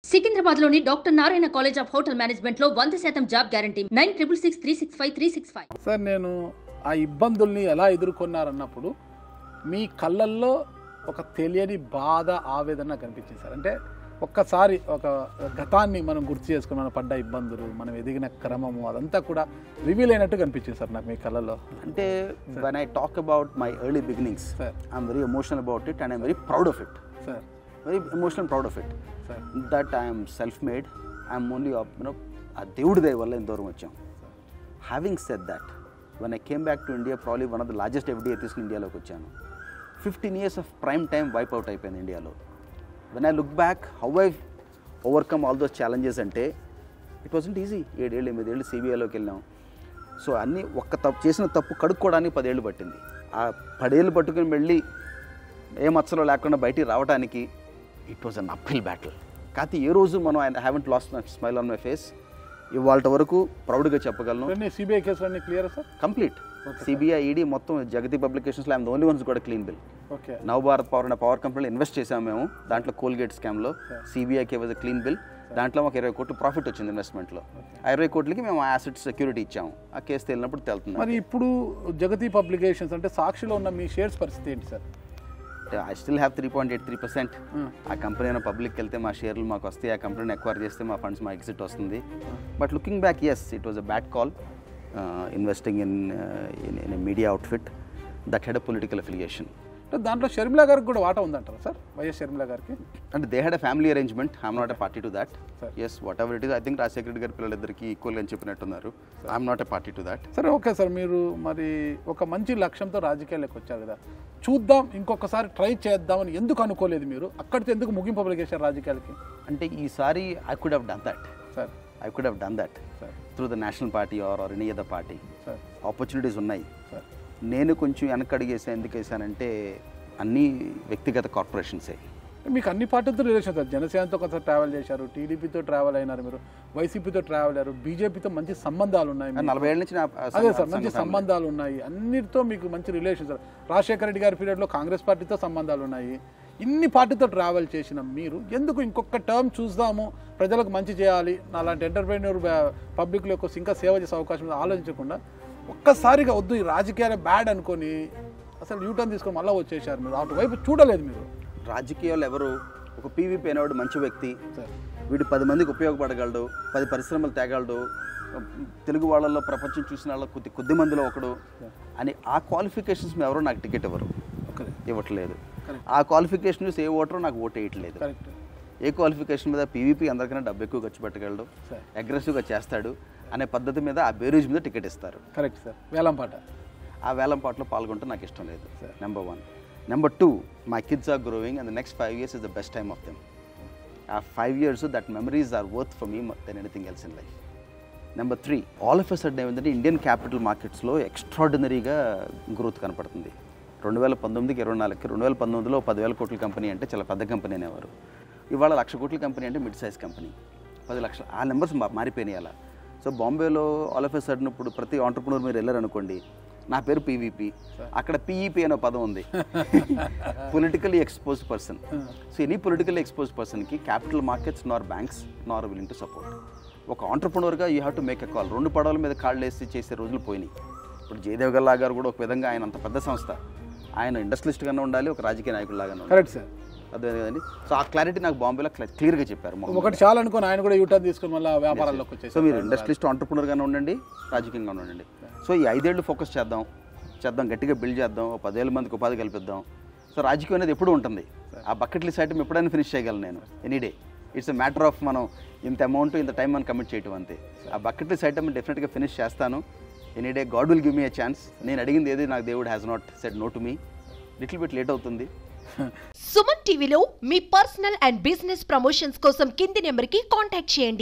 సికింద్రాబాద్లోని doctor Narayana college of hotel మేనేజ్మెంట్లో 100% job guarantee 966365 sir నేను ఆ ఇబ్బందుల్ని ఎలా ఎదుర్కొన్నారన్నప్పుడు మీ కళ్ళల్లో ఒక తెలియని బాధ ఆవేదన కనిపించింది సార్. అంటే ఒక్కసారి ఒక గతాన్ని మనం గుర్తు చేసుకుని మనం పడ్డ ఇబ్బందులు, మనం ఎదిగిన క్రమము అదంతా కూడా రివీల్ అయినట్టు కనిపించింది సార్ నాకు మీ కళ్ళల్లో. అంటే when I talk about my early beginnings, Sir. I'm very emotional about it and I'm very proud of it. Sir Very emotional and proud of it. Sir That I am self-made. I'm only ఆ దేవుడి దయ వల్ల ఇంత దూరం వచ్చాం. Having said that, when I came back to India, probably one of the largest FDI తీసుకుని ఇండియాలోకి వచ్చాను. 15 years of prime time wipe out అయిపోయింది ఇండియాలో. When I look back, how I've overcome all those challenges అంటే it wasn't easy. 7 ఏళ్ళు 8 ఏళ్ళు CBIలోకి వెళ్ళాం. So అన్నీ చేసిన తప్పు కడుక్కోవడానికి 10 ఏళ్ళు పట్టింది. ఆ 10 ఏళ్ళు పట్టుకుని వెళ్ళి ఏ మచ్చలో లేకుండా బయటికి రావడానికి it was an uphill battle. కాకపోతే ఏ రోజు మనం I haven't lost my smile on my face. ఇవాళ వరకు ప్రౌడ్గా చెప్పగలను. సిబిఐ కేసులన్నీ clear sir? Complete. CBI ED మొత్తం జగతి పబ్లికేషన్స్లో ఐఎమ్ ద ఓన్లీ వన్స్ కూడా clean bill. Okay. Navabharat power అనే పవర్ కంపెనీలో ఇన్వెస్ట్ చేసాము మేము. దాంట్లో కోల్గేట్ స్కామ్లో సిబిఐకి వాజ్ క్లీన్ బిల్. దాంట్లో మాకు 20 కోట్లు ప్రాఫిట్ వచ్చింది ఇన్వెస్ట్మెంట్లో. ఆ 20 కోట్లకి మేము యాసెట్ సెక్యూరిటీ ఇచ్చాము. ఆ కేసు తేలినప్పుడు తెలుతుంది. మరి ఇప్పుడు జగతి పబ్లికేషన్స్ అంటే సాక్షిలో ఉన్న మీ షేర్స్ పరిస్థితి ఏంటి సార్? I still have 3.83%. ఆ కంపెనీ అయినా పబ్లిక్కి వెళ్తే మా షేర్లు మాకు వస్తాయి. ఆ కంపెనీని ఎక్వైర్ చేస్తే మా ఫండ్స్ మా ఎగ్జిట్ వస్తుంది. But looking back, yes, it was a bad call investing in a media outfit that had a political affiliation. అంటే దాంట్లో షర్మిలా గారికి కూడా వాటా ఉందంటారా సార్? వైఎస్ షర్మిలా గారికి అంటే they had a family arrangement. I'm not a party to that. Sir. Yes, whatever it is. I think Rajasekhara Reddy గారి పిల్లలిద్దరికి ఈక్వల్ అని చెప్పినట్టున్నారు. I'm not a party to that. సరే, ఓకే సార్. మీరు మరి ఒక మంచి లక్ష్యంతో రాజకీయాల్లోకి వచ్చారు కదా, చూద్దాం ఇంకొకసారి ట్రై చేద్దామని ఎందుకు అనుకోలేదు మీరు? అక్కడితో ఎందుకు ముగింపు పలికేశారు రాజకీయాలకి? అంటే ఈసారి I could have done that. Sir I could have done that sir through the national party or any other party. Sir opportunities ఉన్నాయి. సార్ నేను కొంచెం వెనకడిగేసా. ఎందుకు వేసానంటే అన్నీ వ్యక్తిగత కార్పొరేషన్సే. మీకు అన్ని పార్టీలతో రిలేషన్ సార్. జనసేనతో కొంత ట్రావెల్ చేశారు, టీడీపీతో ట్రావెల్ అయినారు, మీరు వైసీపీతో ట్రావెల్ అయ్యారు, బీజేపీతో మంచి సంబంధాలు ఉన్నాయి. 40 ఏళ్ళ నుంచి అదే సార్, మంచి సంబంధాలు ఉన్నాయి. అన్నిటితో మీకు మంచి రిలేషన్ సార్. రాజశేఖర రెడ్డి గారి పీరియడ్లో కాంగ్రెస్ పార్టీతో సంబంధాలు ఉన్నాయి. ఇన్ని పార్టీతో ట్రావెల్ చేసిన మీరు ఎందుకు ఇంకొక టర్మ్ చూద్దాము, ప్రజలకు మంచి చేయాలి, నాలాంటి ఎంటర్ప్రెన్యూర్ పబ్లిక్లో ఇంకా సేవ చేసే అవకాశం ఆలోచించకుండా ఒక్కసారిగా వద్దు ఈ రాజకీయాలే బ్యాడ్ అనుకొని అసలు యూటర్న్ తీసుకొని మళ్ళీ వచ్చేసారు? మీరు అటువైపు చూడలేదు మీరు. రాజకీయాలు ఎవరు? ఒక పీవీపీ అనేవాడు మంచి వ్యక్తి, సార్ వీడు 10 మందికి ఉపయోగపడగలడు, 10 పరిశ్రమలు తేగలడు, తెలుగు వాళ్ళల్లో ప్రపంచం చూసిన వాళ్ళ కొద్ది మందిలో ఒకడు అని ఆ క్వాలిఫికేషన్స్ ఎవరో నాకు టికెట్ ఇవ్వట్లేదు. ఆ క్వాలిఫికేషన్ చూసి ఏ ఓటరో నాకు ఓటు వేయట్లేదు. కరెక్ట్. ఏ క్వాలిఫికేషన్ మీద పీవీపీ అందరికన్నా డబ్బు ఎక్కువ ఖర్చు పెట్టగలడు, సార్ అగ్రెసివ్గా చేస్తాడు అనే పద్ధతి మీద ఆ బేరీజ్ మీద టికెట్ ఇస్తారు. Correct sir. వేలంపాట. ఆ వేలంపాటలో పాల్గొంటే నాకు ఇష్టం లేదు. Number 1. Number 2, my kids are growing and the next 5 years is the best time of them. ఆ 5 years that memories are worth for me then anything else in life. Number 3, all of a sudden ఏమిటంటే Indian capital మార్కెట్స్లో ఎక్స్ట్రాడినరీగా growth కనపడుతుంది. 2019కి 24కి 2019లో 10,000 కోట్ల company అంటే చాలా పెద్ద company అనేవారు. ఇవాళ 1,00,000 కోట్ల కంపెనీ అంటే మిడ్ సైజ్ కంపెనీ. 10 లక్షలు. ఆ నెంబర్స్ మారిపోయినాయి అలా. సో బాంబేలో ఆల్ ఆఫ్ ఎ సడన్ ఇప్పుడు ప్రతి ఆంటర్ప్రినర్ మీరు వెళ్ళారనుకోండి, నా పేరు పీవీపీ, అక్కడ పీఈపీ అనే పదం ఉంది, politically exposed person. So any politically exposed పర్సన్కి capital markets nor banks nor willing to support. ఒక ఆంటర్ప్రినర్గా you have to make a call. 2 పడవల మీద కాళ్ళు వేసి చేసే రోజులు పోయినాయి. ఇప్పుడు జయదేవ్ గల్లా గారు కూడా ఒక విధంగా ఆయన అంత పెద్ద సంస్థ, ఆయన ఇండస్ట్రియలిస్ట్గానే ఉండాలి, ఒక రాజకీయ నాయకుడిలాగానే ఉండాలి. Correct sir. అదే కదండి. సో ఆ క్లారిటీ నాకు బాంబేలో క్లియర్గా చెప్పారు. ఒకటి చాలా అనుకుని ఆయన కూడా యూటర్న్ తీసుకుని మళ్ళీ వ్యాపారాల్లోకి వచ్చేసి. సో మీరు ఇండస్ట్రియలిస్ట్ ఆంటర్ప్రినర్గానే ఉండండి, రాజకీయంగా ఉండండి. సో ఈ 5 ఏళ్ళు ఫోకస్ చేద్దాం, గట్టిగా బిల్డ్ చేద్దాం, 10,000 మందికి ఉపాధి కల్పిద్దాం. సో రాజకీయం అనేది ఎప్పుడూ ఉంటుంది. ఆ బకెట్ లిస్ట్ ఐటమ్ ఎప్పుడైనా ఫినిష్ చేయగలను నేను any day. It's a matter of మనం ఇంత అమౌంట్ ఇంత టైం మనం కమిట్ చేయటం అంతే. ఆ బకెట్ లిస్ట్ ఐటమ్ డెఫినెట్గా ఫినిష్ చేస్తాను any day. God will give me a chance. నేను అడిగింది ఏది నాకు దేవుడు has not said no to me. Little bit late అవుతుంది. సుమన్ టీవీలో మీ పర్సనల్ అండ్ బిజినెస్ ప్రమోషన్స్ కోసం కింది నెంబర్కి కాంటాక్ట్ చేయండి.